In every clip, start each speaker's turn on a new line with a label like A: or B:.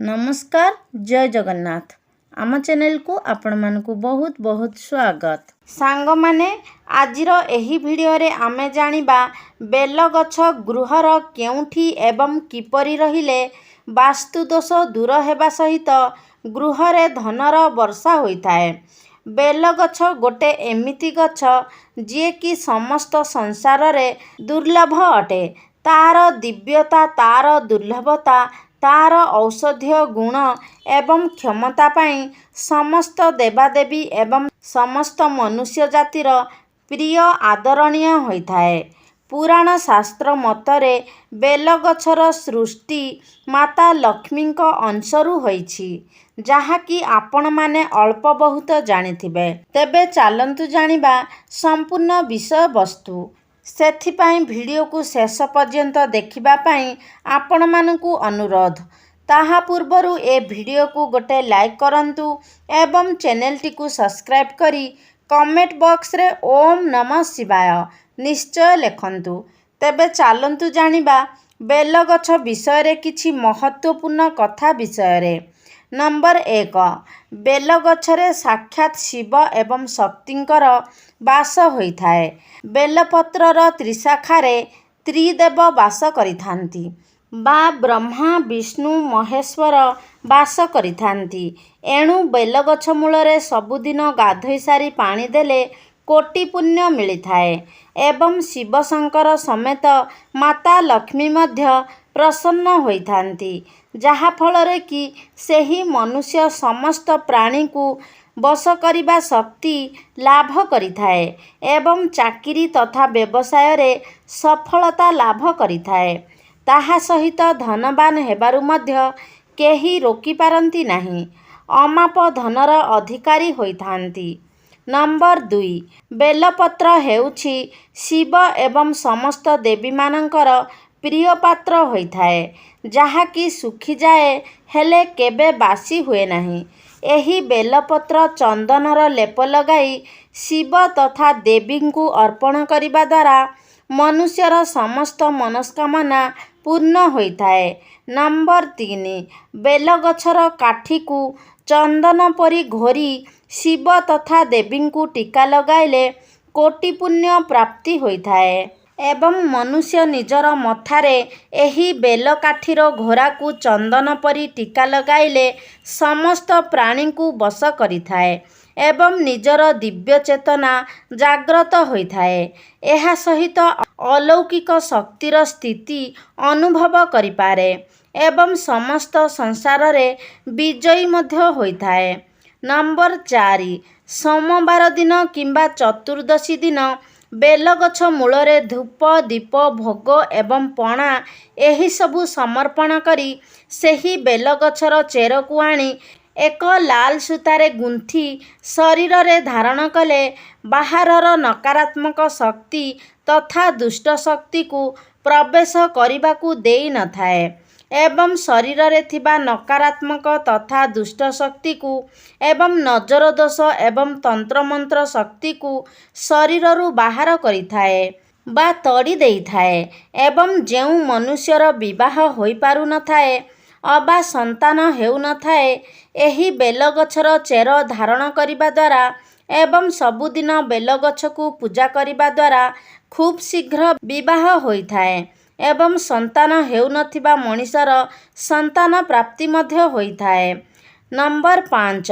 A: नमस्कार जय जगन्नाथ आम चैनल को आपण मानकु बहुत बहुत स्वागत। सांग माने आजिर एही वीडियो रे आमे जानिबा बेल गछ गृहर केउठी एवं किपरि रहिले वास्तु दोष दूर हेबा सहित गृह रे धनर वर्षा होइथाए। बेल गछ गोटे एमिति गछ जे कि समस्त संसार रे दुर्लभ अटे। तार दिव्यता तार दुर्लभता तार औषधीय गुण एवं क्षमता पाई समस्त देवादेवी एवं समस्त मनुष्य जातिर प्रिय आदरणीय होइथाए। पुराण शास्त्र मतरे बेल गछर सृष्टि माता लक्ष्मीक अंशरू होइछि, जहाँकि आपण माने अल्प बहुत जानिथिबे। तेबे चालंतु जानिबा संपूर्ण विषय वस्तु। सेथिपाई वीडियो को शेष पर्यंत देखिबा पाई आपण मानकु अनुरोध। ताहा पूर्वरु ए वीडियो को गोटे लाइक करंतु एवं चैनल टी को सब्सक्राइब करी कमेंट बॉक्स रे ओम नमः शिवाय निश्चय लेखंतु। तेबे चालंतु जानिबा बेल गछ विषय रे किछि महत्वपूर्ण कथा विषय रे। नंबर 1 बेल गछरे साक्षात शिव एवं शक्तिंकर वास होइथाए। बेलपत्रर त्रिशाखारे त्रिदेव वास करिथांती बा ब्रह्मा विष्णु महेश्वर वास करिथांती। एणु बेल गछ मूलरे सबुदिन गाधोई सारी पानी देले कोटि पुण्य मिलिथाए एवं शिव शंकर समेत माता लक्ष्मी मध्य प्रसन्न होइथांती, जहा फलरे कि सेही मनुष्य समस्त प्राणी को बस करिबा शक्ति लाभ करिथाए एवं चाकिरी तथा व्यवसाय रे सफलता लाभ करिथाए। ताहा सहित धनवान हेबारु मध्य केही रोकी पारंती नाही, अमाप धनर अधिकारी होइथांती। नंबर 2 बेलपत्र हेउछि शिव एवं समस्त देवी मानंकर प्रिय पात्र होइथाए, जहा कि सुखी जाए हेले केबे बासी हुए नाही। एही बेलपत्र चंदनर लेप लगाई शिव तथा देवी को अर्पण करिबा द्वारा मनुष्यर समस्त मनस्कामना पूर्ण होइथाए। नंबर 3 बेल गछर काठी को चंदन परी घोरी शिव तथा देवी को टीका लगाइले कोटि पुण्य प्राप्ति होइथाए एवं मनुष्य निजर मथारे एही बेल काठीर घोरा को चंदन परी टीका लगाइले समस्त प्राणी को बस करिथाए एवं निजर दिव्य चेतना जाग्रत होइथाए। एहा सहित अलौकिक शक्तिर स्थिति अनुभव करिपारे एवं समस्त संसार रे विजयी मध्य होइथाए। नंबर 4 सोमवार दिन किंबा चतुर्दशी दिन बेल गछ मूलरे धूप दीप भोग एवं पणा एही सबु समर्पण करी सेही बेल गछर चेर को आनी एक लाल सूतारे गुंथी शरीर रे धारण कले बाहरर नकारात्मक शक्ति तथा दुष्ट शक्ति को प्रवेश करने को देई न थाए एवं शरीर रे थिबा नकारात्मक तथा दुष्ट शक्ति को एवं नजर दोष एवं तंत्र मंत्र शक्ति को शरीर रु बाहर करिथाए बा तड़ी देई थाए एवं जेउ मनुष्यर विवाह होई पारु न थाए अबा संतान हेउ न थाए एही बेल गछर चेर धारण करिबा द्वारा एवं सबुदिन बेल गछ को पूजा करिबा द्वारा खूब शीघ्र विवाह होइथाए एवं संतान हेउ नथिबा मनुष्यर संतान प्राप्ति मध्य होइथाए। नंबर 5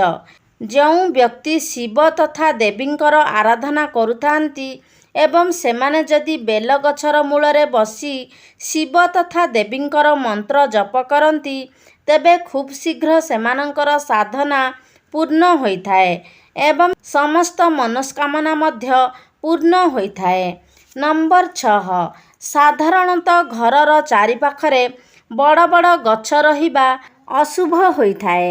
A: जेउ व्यक्ति शिव तथा देवींकर आराधना करुथांती एवं सेमाने जदि बेल गछर मूलरे बसी शिव तथा देवींकर मंत्र जप करती तेबे खूब शीघ्र सेमानंकर साधना पूर्ण होइथाए एवं समस्त मनस्कामना मध्य पूर्ण होइथाए। नंबर 6 साधारणतः घरर चारिपाखरे बड़ बड़ गछ रहिबा अशुभ होइथाए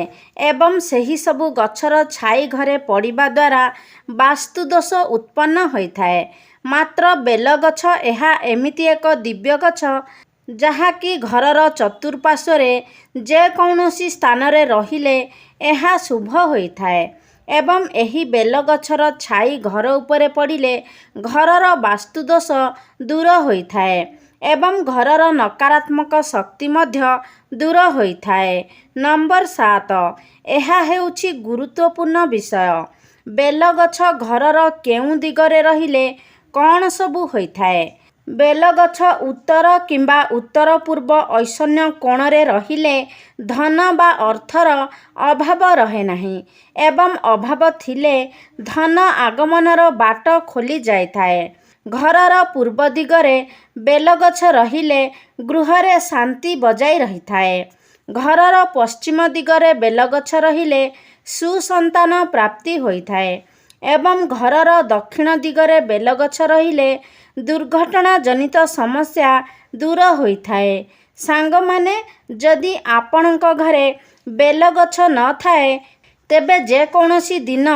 A: एवं सही सबु गछर छाई घरे पड़िबा द्वारा वास्तु दोष उत्पन्न होइथाए। मात्र बेल गछ एहा एमिति एक दिव्य गछ जहा कि घरर चतुर्पार्श्वरे जे कौनसी स्थान रे रहिले एहा शुभ होइथाए एवं एही बेल गछर छाई घर उपरे पड़िले घरर वास्तु दोष दूर होइथाए ଏବଂ ଘରର ନକାରାତ୍ମକ ଶକ୍ତି ମଧ୍ୟ ଦୂର ହୋଇଥାଏ। ନମ୍ବର 7, ଏହା ହେଉଛି ଗୁରୁତ୍ୱପୂର୍ଣ୍ଣ ବିଷୟ। ବେଲଗଛ ଘରର କେଉଁ ଦିଗରେ ରହିଲେ କ'ଣ ସବୁ ହୋଇଥାଏ? ବେଲଗଛ ଉତ୍ତର କିମ୍ବା ଉତ୍ତର ପୂର୍ବ ଈଶାନ୍ୟ କୋଣରେ ରହିଲେ ଧନ ବା ଅର୍ଥର ଅଭାବ ରହେ ନାହିଁ ଏବଂ ଅଭାବ ଥିଲେ ଧନ ଆଗମନର ବାଟ ଖୋଲି ଯାଇଥାଏ। ଘରର ପୂର୍ବ ଦିଗରେ ବେଲଗଛ ରହିଲେ ଗୃହରେ ଶାନ୍ତି ବଜାଇ ରହିଥାଏ। ଘରର ପଶ୍ଚିମ ଦିଗରେ ବେଲଗଛ ରହିଲେ ସୁସନ୍ତାନ ପ୍ରାପ୍ତି ହୋଇଥାଏ ଏବଂ ଘରର ଦକ୍ଷିଣ ଦିଗରେ ବେଲଗଛ ରହିଲେ ଦୁର୍ଘଟଣା ଜନିତ ସମସ୍ୟା ଦୂର ହୋଇଥାଏ। ସାଙ୍ଗମାନେ, ଯଦି ଆପଣଙ୍କ ଘରେ ବେଲଗଛ ନଥାଏ ତେବେ ଯେକୌଣସି ଦିନ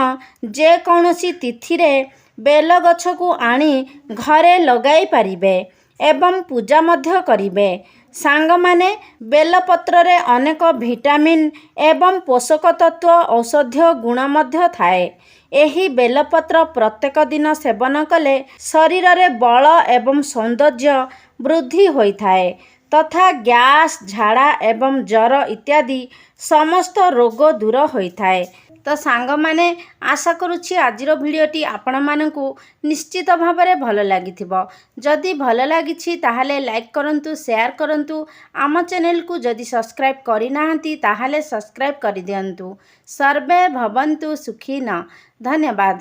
A: ଯେକୌଣସି ତିଥିରେ ବେଲଗଛକୁ ଆଣି ଘରେ ଲଗାଇ ପାରିବେ ଏବଂ ପୂଜା ମଧ୍ୟ କରିବେ। ସାଙ୍ଗମାନେ, ବେଲପତ୍ରରେ ଅନେକ ଭିଟାମିନ୍ ଏବଂ ପୋଷକ ତତ୍ତ୍ୱ ଔଷଧୀୟ ଗୁଣ ମଧ୍ୟ ଥାଏ। ଏହି ବେଲପତ୍ର ପ୍ରତ୍ୟେକ ଦିନ ସେବନ କଲେ ଶରୀରରେ ବଳ ଏବଂ ସୌନ୍ଦର୍ଯ୍ୟ ବୃଦ୍ଧି ହୋଇଥାଏ ତଥା ଗ୍ୟାସ୍, ଝାଡ଼ା ଏବଂ ଜ୍ୱର ଇତ୍ୟାଦି ସମସ୍ତ ରୋଗ ଦୂର ହୋଇଥାଏ। ତ ସାଙ୍ଗମାନେ, ଆଶା କରୁଛି ଆଜିର ଭିଡ଼ିଓଟି ଆପଣମାନଙ୍କୁ ନିଶ୍ଚିତ ଭାବରେ ଭଲ ଲାଗିଥିବ। ଯଦି ଭଲ ଲାଗିଛି ତାହେଲେ ଲାଇକ୍ କରନ୍ତୁ, ସେୟାର କରନ୍ତୁ। ଆମ ଚ୍ୟାନେଲକୁ ଯଦି ସବସ୍କ୍ରାଇବ୍ କରିନାହାନ୍ତି ତାହେଲେ ସବସ୍କ୍ରାଇବ୍ କରିଦିଅନ୍ତୁ। ସର୍ବେ ଭବନ୍ତୁ ସୁଖୀନ। ଧନ୍ୟବାଦ।